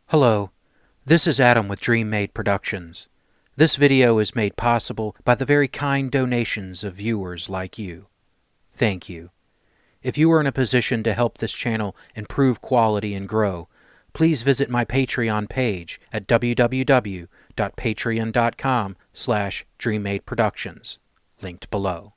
Hello, this is Adam with DreamMade Productions. This video is made possible by the very kind donations of viewers like you. Thank you. If you are in a position to help this channel improve quality and grow, please visit my Patreon page at www.patreon.com/DreamMadeProductions, linked below.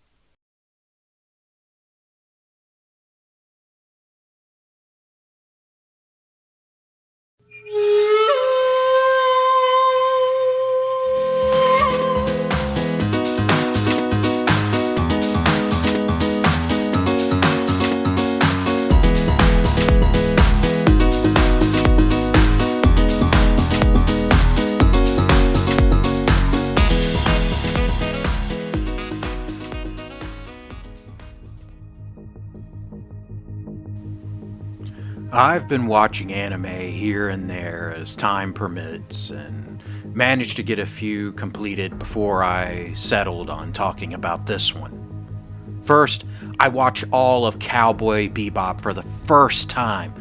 I've been watching anime here and there as time permits and managed to get a few completed before I settled on talking about this one. First, I watched all of Cowboy Bebop for the first time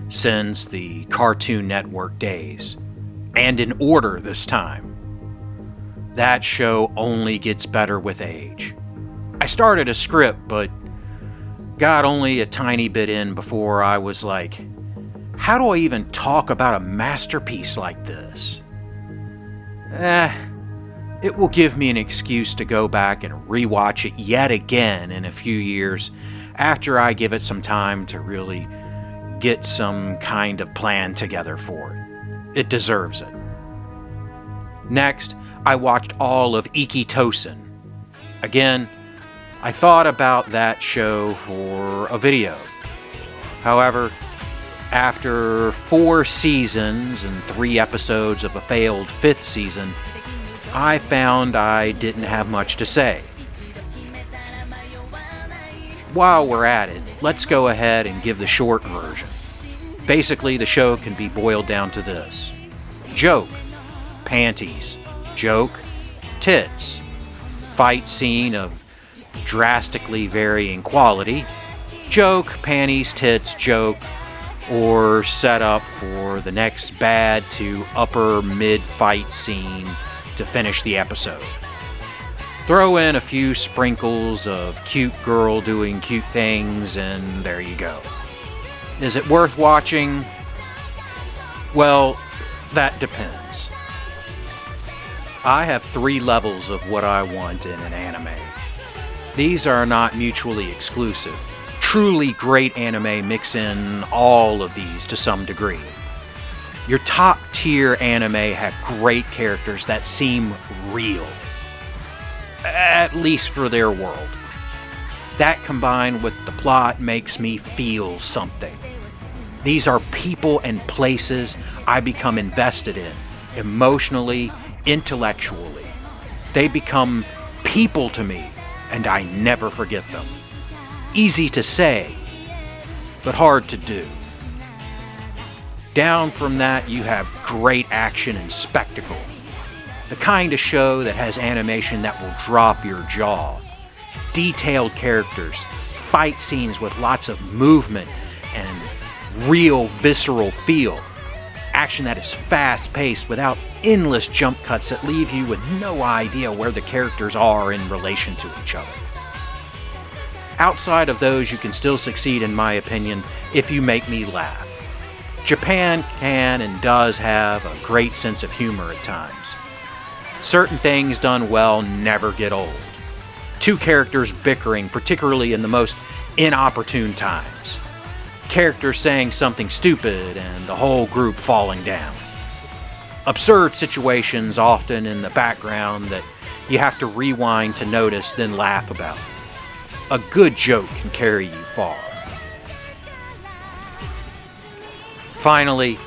since the Cartoon Network days, and in order this time. That show only gets better with age. I started a script, but got only a tiny bit in before I was like, how do I even talk about a masterpiece like this? It will give me an excuse to go back and rewatch it yet again in a few years after I give it some time to really get some kind of plan together for it. It deserves it. Next, I watched all of Ikkitousen. Again, I thought about that show for a video. However, after 4 seasons and 3 episodes of a failed 5th season, I found I didn't have much to say. While we're at it, let's go ahead and give the short version. Basically, the show can be boiled down to this. Joke, panties. Joke, tits. Fight scene of drastically varying quality. Joke, panties, tits, joke, or set up for the next bad to upper mid-fight scene to finish the episode. Throw in a few sprinkles of cute girl doing cute things, and there you go. Is it worth watching? Well, that depends. I have 3 levels of what I want in an anime. These are not mutually exclusive. Truly great anime mix in all of these to some degree. Your top tier anime have great characters that seem real. At least for their world. That combined with the plot makes me feel something. These are people and places I become invested in, emotionally, intellectually. They become people to me, and I never forget them. Easy to say, but hard to do. Down from that, you have great action and spectacle. The kind of show that has animation that will drop your jaw. Detailed characters, fight scenes with lots of movement and real visceral feel. Action that is fast-paced without endless jump cuts that leave you with no idea where the characters are in relation to each other. Outside of those, you can still succeed, in my opinion, if you make me laugh. Japan can and does have a great sense of humor at times. Certain things done well never get old. 2 characters bickering, particularly in the most inopportune times. Characters saying something stupid and the whole group falling down. Absurd situations often in the background that you have to rewind to notice, then laugh about. A good joke can carry you far. Finally,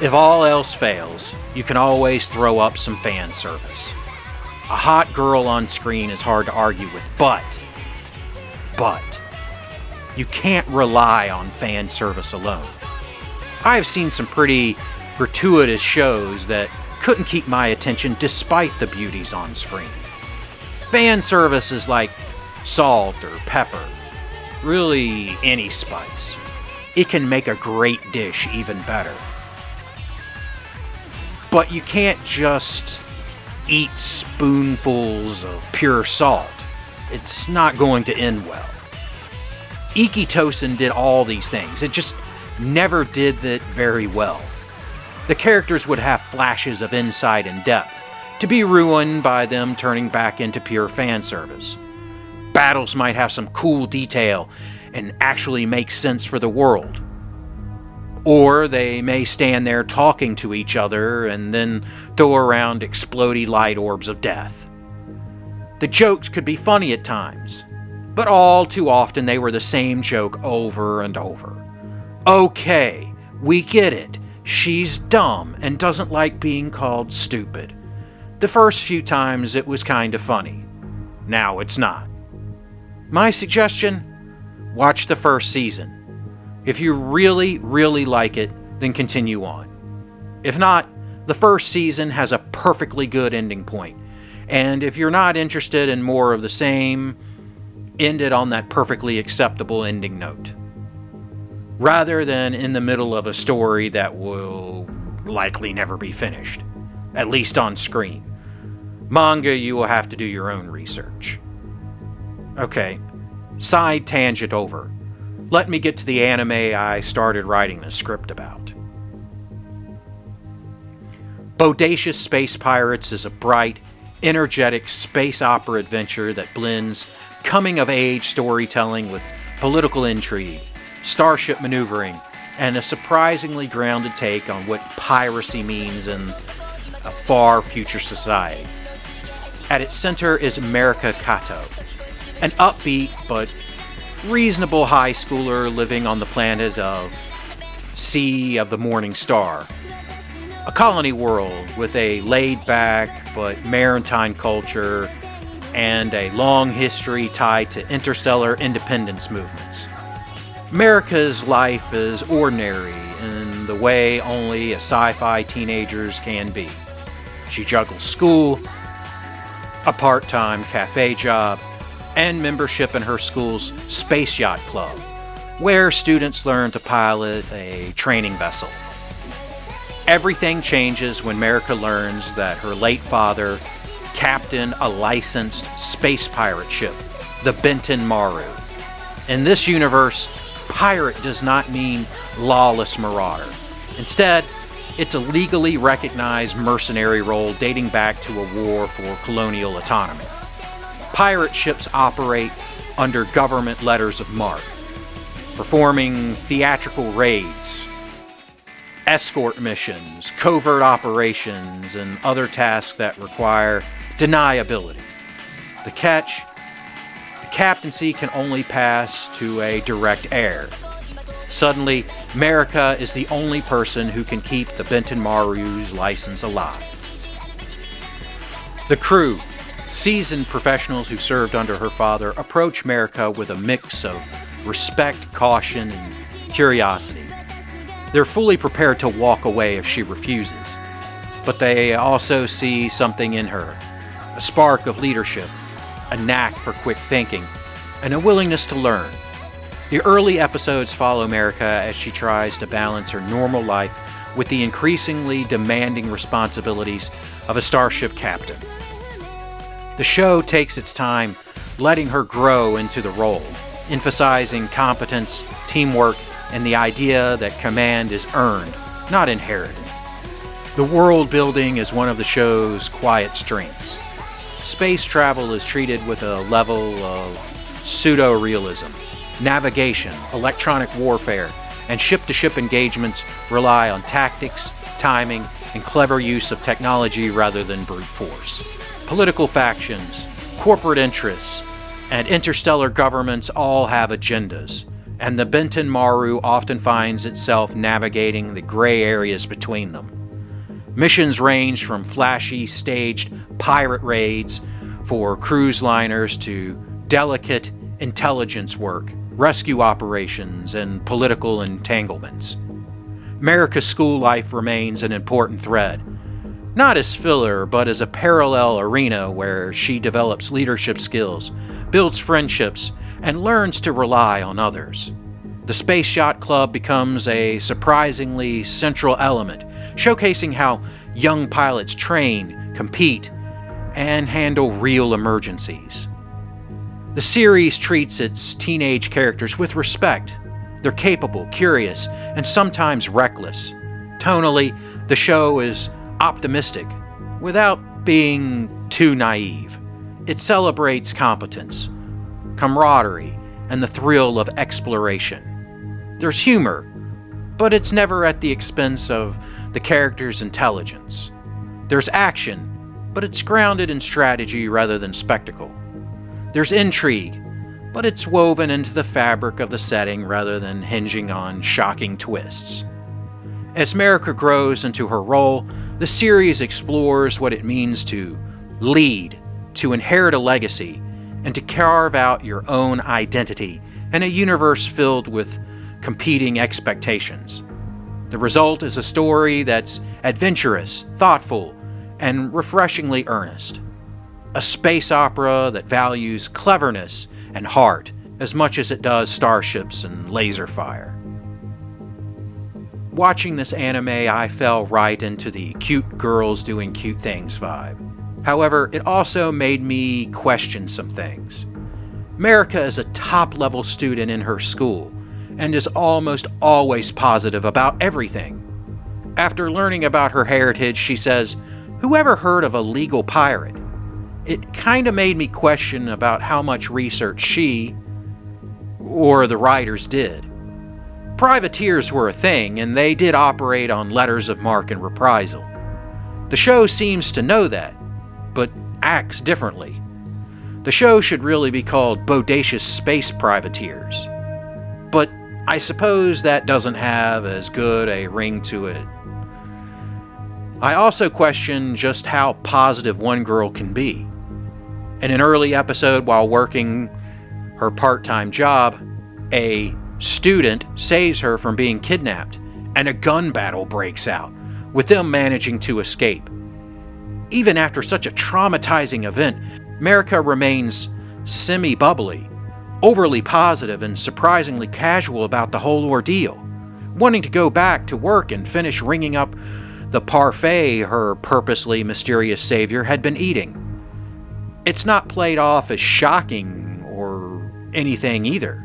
if all else fails, you can always throw up some fan service. A hot girl on screen is hard to argue with, but you can't rely on fan service alone. I've seen some pretty gratuitous shows that couldn't keep my attention despite the beauties on screen. Fan service is like salt or pepper, really any spice. It can make a great dish even better. But you can't just eat spoonfuls of pure salt. It's not going to end well. Ikkitousen did all these things. It just never did that very well. The characters would have flashes of insight and depth, to be ruined by them turning back into pure fan service. Battles might have some cool detail and actually make sense for the world. Or they may stand there talking to each other and then throw around explodey light orbs of death. The jokes could be funny at times, but all too often they were the same joke over and over. Okay, we get it. She's dumb and doesn't like being called stupid. The first few times it was kind of funny. Now it's not. My suggestion? Watch the first season. If you really, really like it, then continue on. If not, the first season has a perfectly good ending point. And if you're not interested in more of the same, end it on that perfectly acceptable ending note. Rather than in the middle of a story that will likely never be finished. At least on screen. Manga, you will have to do your own research. Okay, side tangent over. Let me get to the anime I started writing the script about. Bodacious Space Pirates is a bright, energetic space opera adventure that blends coming-of-age storytelling with political intrigue, starship maneuvering, and a surprisingly grounded take on what piracy means in a far future society. At its center is Marika Kato, an upbeat but reasonable high schooler living on the planet of Sea of the Morning Star, a colony world with a laid-back but maritime culture and a long history tied to interstellar independence movements. Marika's life is ordinary in the way only a sci-fi teenagers can be. She juggles school, a part-time cafe job, and membership in her school's Space Yacht Club, where students learn to pilot a training vessel. Everything changes when Marika learns that her late father captained a licensed space pirate ship, the Benton Maru. In this universe, pirate does not mean lawless marauder. Instead, it's a legally recognized mercenary role dating back to a war for colonial autonomy. Pirate ships operate under government letters of marque, performing theatrical raids, escort missions, covert operations, and other tasks that require deniability. The catch? The captaincy can only pass to a direct heir. Suddenly, Marika is the only person who can keep the Benton Maru's license alive. The crew, seasoned professionals who served under her father, approach Marika with a mix of respect, caution, and curiosity. They're fully prepared to walk away if she refuses, but they also see something in her, a spark of leadership, a knack for quick thinking, and a willingness to learn. The early episodes follow Marika as she tries to balance her normal life with the increasingly demanding responsibilities of a starship captain. The show takes its time, letting her grow into the role, emphasizing competence, teamwork, and the idea that command is earned, not inherited. The world building is one of the show's quiet strengths. Space travel is treated with a level of pseudo-realism. Navigation, electronic warfare, and ship-to-ship engagements rely on tactics, timing, and clever use of technology rather than brute force. Political factions, corporate interests, and interstellar governments all have agendas, and the Benton Maru often finds itself navigating the gray areas between them. Missions range from flashy, staged pirate raids for cruise liners to delicate intelligence work, rescue operations, and political entanglements. Marika's school life remains an important thread, not as filler, but as a parallel arena where she develops leadership skills, builds friendships, and learns to rely on others. The Space Yacht Club becomes a surprisingly central element, showcasing how young pilots train, compete, and handle real emergencies. The series treats its teenage characters with respect. They're capable, curious, and sometimes reckless. Tonally, the show is optimistic without being too naive. It celebrates competence, camaraderie, and the thrill of exploration. There's humor, but it's never at the expense of the character's intelligence. There's action, but it's grounded in strategy rather than spectacle. There's intrigue, but it's woven into the fabric of the setting rather than hinging on shocking twists. As Marika grows into her role, the series explores what it means to lead, to inherit a legacy, and to carve out your own identity in a universe filled with competing expectations. The result is a story that's adventurous, thoughtful, and refreshingly earnest. A space opera that values cleverness and heart as much as it does starships and laser fire. Watching this anime, I fell right into the cute girls doing cute things vibe. However, it also made me question some things. Marika is a top-level student in her school and is almost always positive about everything. After learning about her heritage, she says, "Who ever heard of a legal pirate?" It kinda made me question about how much research she, or the writers, did. Privateers were a thing, and they did operate on letters of marque and reprisal. The show seems to know that, but acts differently. The show should really be called Bodacious Space Privateers. But I suppose that doesn't have as good a ring to it. I also question just how positive one girl can be. In an early episode, while working her part-time job, a student saves her from being kidnapped, and a gun battle breaks out, with them managing to escape. Even after such a traumatizing event, Marika remains semi-bubbly, overly positive, and surprisingly casual about the whole ordeal, wanting to go back to work and finish ringing up the parfait her purposely mysterious savior had been eating. It's not played off as shocking or anything either.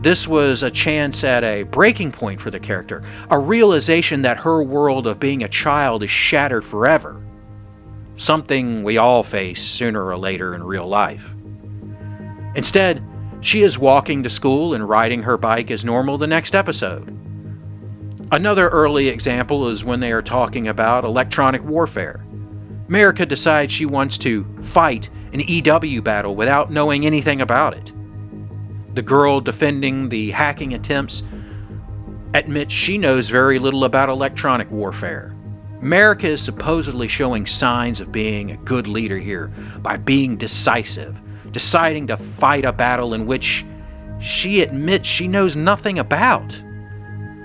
This was a chance at a breaking point for the character, a realization that her world of being a child is shattered forever. Something we all face sooner or later in real life. Instead, she is walking to school and riding her bike as normal the next episode. Another early example is when they are talking about electronic warfare. Marika decides she wants to fight an EW battle without knowing anything about it. The girl defending the hacking attempts admits she knows very little about electronic warfare. Marika is supposedly showing signs of being a good leader here by being decisive, deciding to fight a battle in which she admits she knows nothing about.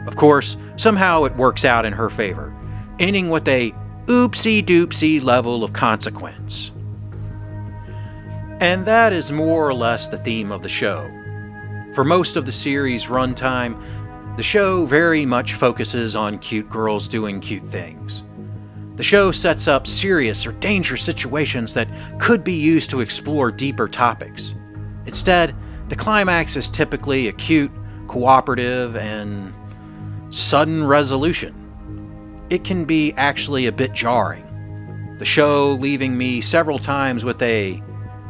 Of course, somehow it works out in her favor, ending with a oopsie-doopsie level of consequence. And that is more or less the theme of the show. For most of the series' runtime, the show very much focuses on cute girls doing cute things. The show sets up serious or dangerous situations that could be used to explore deeper topics. Instead, the climax is typically a cute, cooperative, and sudden resolution. It can be actually a bit jarring. The show leaving me several times with a,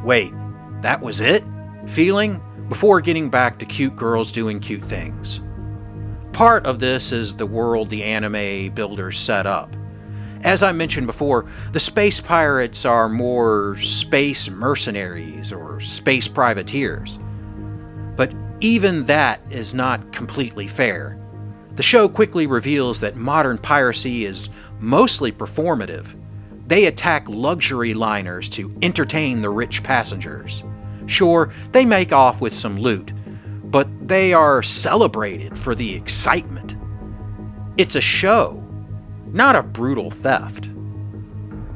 "Wait, that was it?" feeling before getting back to cute girls doing cute things. Part of this is the world the anime builders set up. As I mentioned before, the space pirates are more space mercenaries or space privateers. But even that is not completely fair. The show quickly reveals that modern piracy is mostly performative. They attack luxury liners to entertain the rich passengers. Sure, they make off with some loot, but they are celebrated for the excitement. It's a show, not a brutal theft.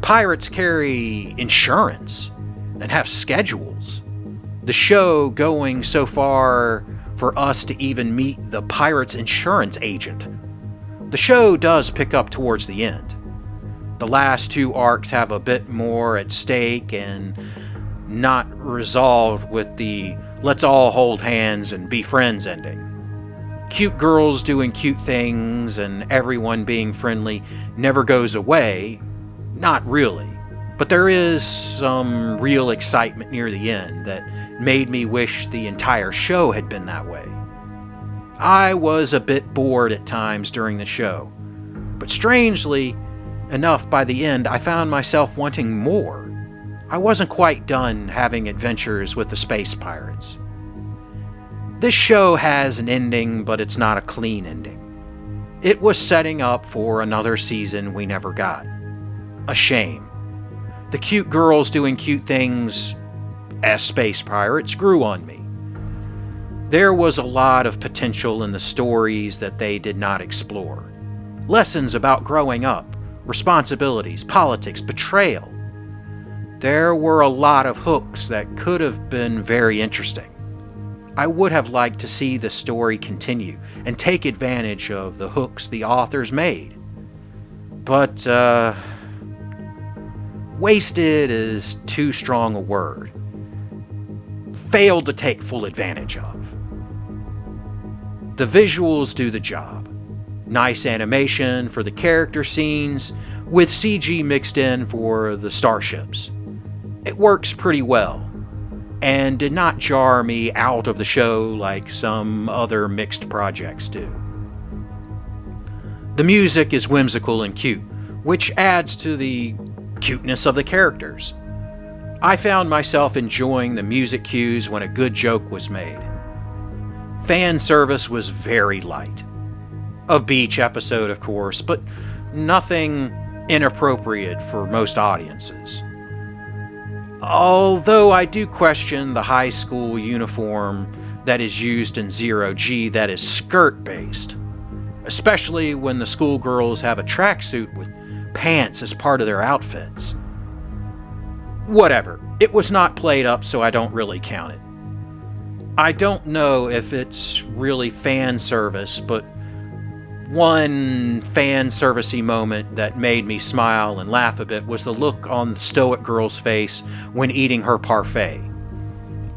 Pirates carry insurance and have schedules. The show going so far for us to even meet the pirate's insurance agent. The The show does pick up towards the end. The last two arcs have a bit more at stake and not resolved with the let's all hold hands and be friends ending. Cute girls doing cute things and everyone being friendly never goes away, not really, but there is some real excitement near the end that made me wish the entire show had been that way. I was a bit bored at times during the show, but strangely enough, by the end, I found myself wanting more. I wasn't quite done having adventures with the space pirates. This show has an ending, but it's not a clean ending. It was setting up for another season we never got. A shame. The cute girls doing cute things as space pirates grew on me. There was a lot of potential in the stories that they did not explore. Lessons about growing up, responsibilities, politics, betrayal. There were a lot of hooks that could have been very interesting. I would have liked to see the story continue and take advantage of the hooks the authors made. But, wasted is too strong a word. Failed to take full advantage of. The visuals do the job. Nice animation for the character scenes, with CG mixed in for the starships. It works pretty well, and did not jar me out of the show like some other mixed projects do. The music is whimsical and cute, which adds to the cuteness of the characters. I found myself enjoying the music cues when a good joke was made. Fan service was very light. A beach episode, of course, but nothing inappropriate for most audiences. Although I do question the high school uniform that is used in Zero G that is skirt-based, especially when the schoolgirls have a tracksuit with pants as part of their outfits. Whatever, it was not played up, so I don't really count it. I don't know if it's really fan service, but one fan servicey moment that made me smile and laugh a bit was the look on the stoic girl's face when eating her parfait.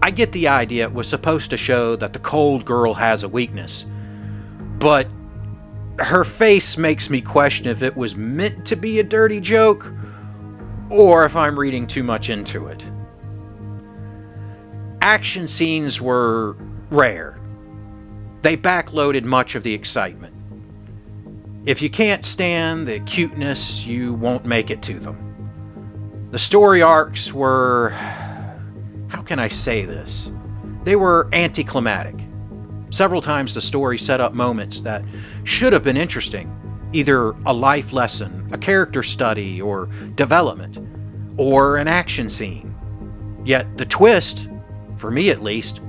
I get the idea it was supposed to show that the cold girl has a weakness, but her face makes me question if it was meant to be a dirty joke or if I'm reading too much into it. Action scenes were rare. They backloaded much of the excitement. If you can't stand the cuteness, you won't make it to them. The story arcs were... how can I say this? They were anticlimactic. Several times the story set up moments that should have been interesting, either a life lesson, a character study, or development, or an action scene. Yet the twist, for me at least,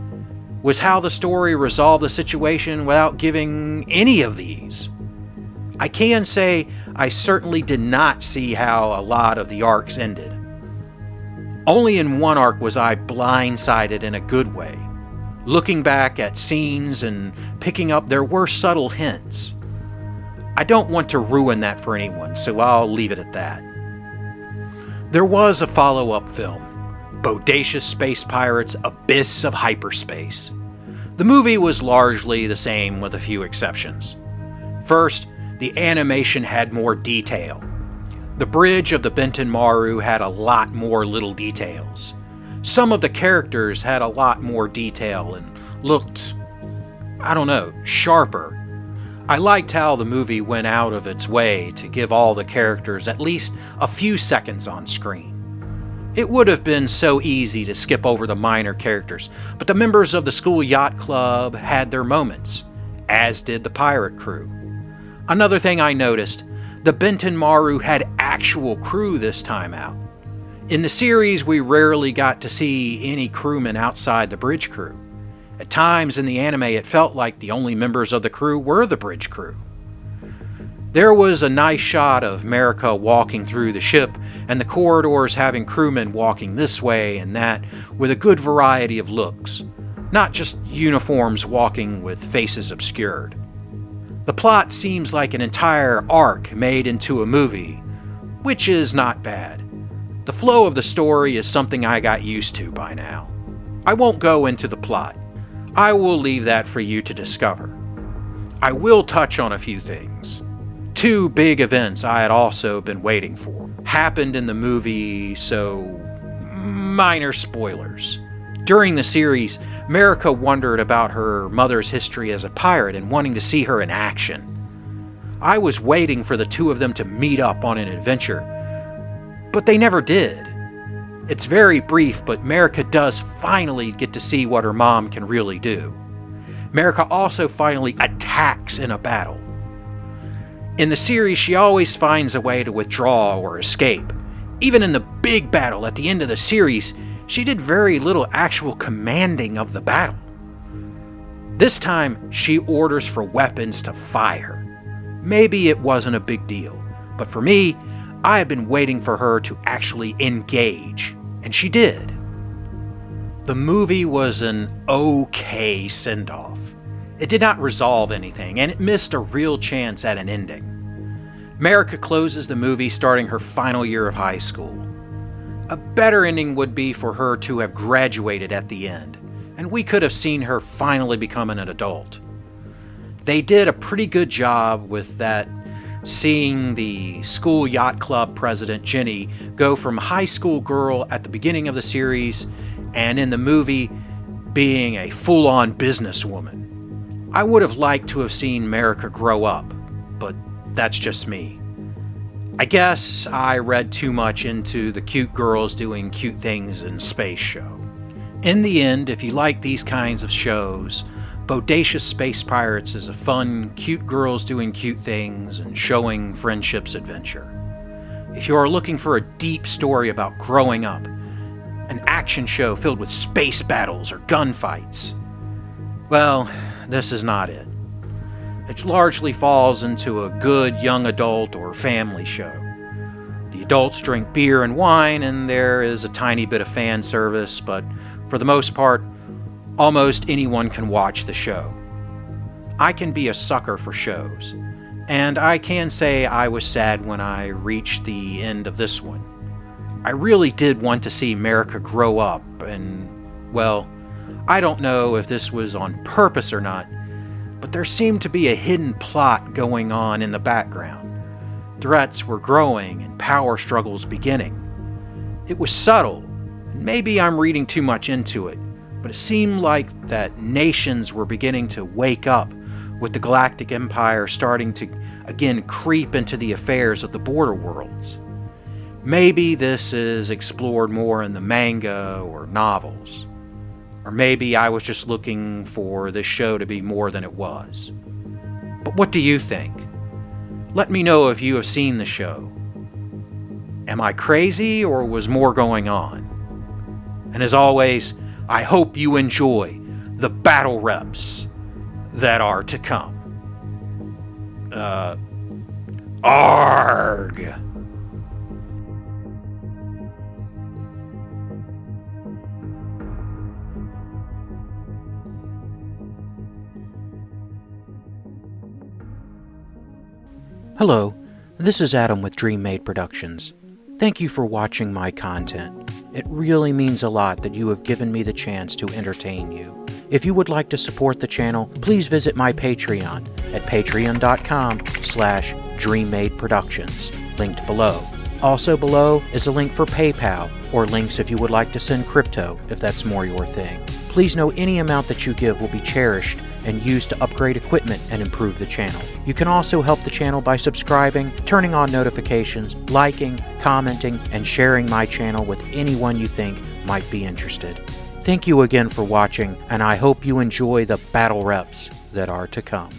was how the story resolved the situation without giving any of these. I can say I certainly did not see how a lot of the arcs ended. Only in one arc was I blindsided in a good way. Looking back at scenes and picking up, there were subtle hints. I don't want to ruin that for anyone, so I'll leave it at that. There was a follow-up film, Bodacious Space Pirates: Abyss of Hyperspace. The movie was largely the same with a few exceptions. First, the animation had more detail. The bridge of the Benton Maru had a lot more little details. Some of the characters had a lot more detail and looked, sharper. I liked how the movie went out of its way to give all the characters at least a few seconds on screen. It would have been so easy to skip over the minor characters, but the members of the school yacht club had their moments, as did the pirate crew. Another thing I noticed, the Benton Maru had actual crew this time out. In the series, we rarely got to see any crewmen outside the bridge crew. At times in the anime, it felt like the only members of the crew were the bridge crew. There was a nice shot of America walking through the ship and the corridors having crewmen walking this way and that with a good variety of looks, not just uniforms walking with faces obscured. The plot seems like an entire arc made into a movie, which is not bad. The flow of the story is something I got used to by now. I won't go into the plot. I will leave that for you to discover. I will touch on a few things. Two big events I had also been waiting for happened in the movie, so minor spoilers. During the series, Marika wondered about her mother's history as a pirate and wanting to see her in action. I was waiting for the two of them to meet up on an adventure, but they never did. It's very brief, but Marika does finally get to see what her mom can really do. Marika also finally attacks in a battle. In the series, she always finds a way to withdraw or escape. Even in the big battle at the end of the series, she did very little actual commanding of the battle. This time, she orders for weapons to fire. Maybe it wasn't a big deal, but for me, I have been waiting for her to actually engage, and she did. The movie was an okay send-off. It did not resolve anything, and it missed a real chance at an ending. Marika closes the movie starting her final year of high school. A better ending would be for her to have graduated at the end, and we could have seen her finally becoming an adult. They did a pretty good job with that, seeing the school yacht club president, Jenny, go from high school girl at the beginning of the series and in the movie being a full-on businesswoman. I would have liked to have seen Marika grow up, but that's just me. I guess I read too much into the cute girls doing cute things in space show. In the end, if you like these kinds of shows, Bodacious Space Pirates is a fun, cute girls doing cute things and showing friendship's adventure. If you are looking for a deep story about growing up, an action show filled with space battles or gunfights, well, this is not it. It largely falls into a good young adult or family show. The adults drink beer and wine, and there is a tiny bit of fan service, but for the most part, almost anyone can watch the show. I can be a sucker for shows, and I can say I was sad when I reached the end of this one. I really did want to see Marika grow up, and, well, I don't know if this was on purpose or not, but there seemed to be a hidden plot going on in the background. Threats were growing and power struggles beginning. It was subtle, and maybe I'm reading too much into it, but it seemed like that nations were beginning to wake up, with the Galactic Empire starting to again creep into the affairs of the border worlds. Maybe this is explored more in the manga or novels. Or maybe I was just looking for this show to be more than it was. But what do you think? Let me know if you have seen the show. Am I crazy, or was more going on? And as always, I hope you enjoy the battle reps that are to come. Arg! Hello, this is Adam with Dream Made Productions. Thank you for watching my content. It really means a lot that you have given me the chance to entertain you. If you would like to support the channel, please visit my Patreon at patreon.com/DreamMadeProductions, linked below. Also below is a link for PayPal, or links if you would like to send crypto, if that's more your thing. Please know any amount that you give will be cherished and used to upgrade equipment and improve the channel. You can also help the channel by subscribing, turning on notifications, liking, commenting, and sharing my channel with anyone you think might be interested. Thank you again for watching, and I hope you enjoy the battle reps that are to come.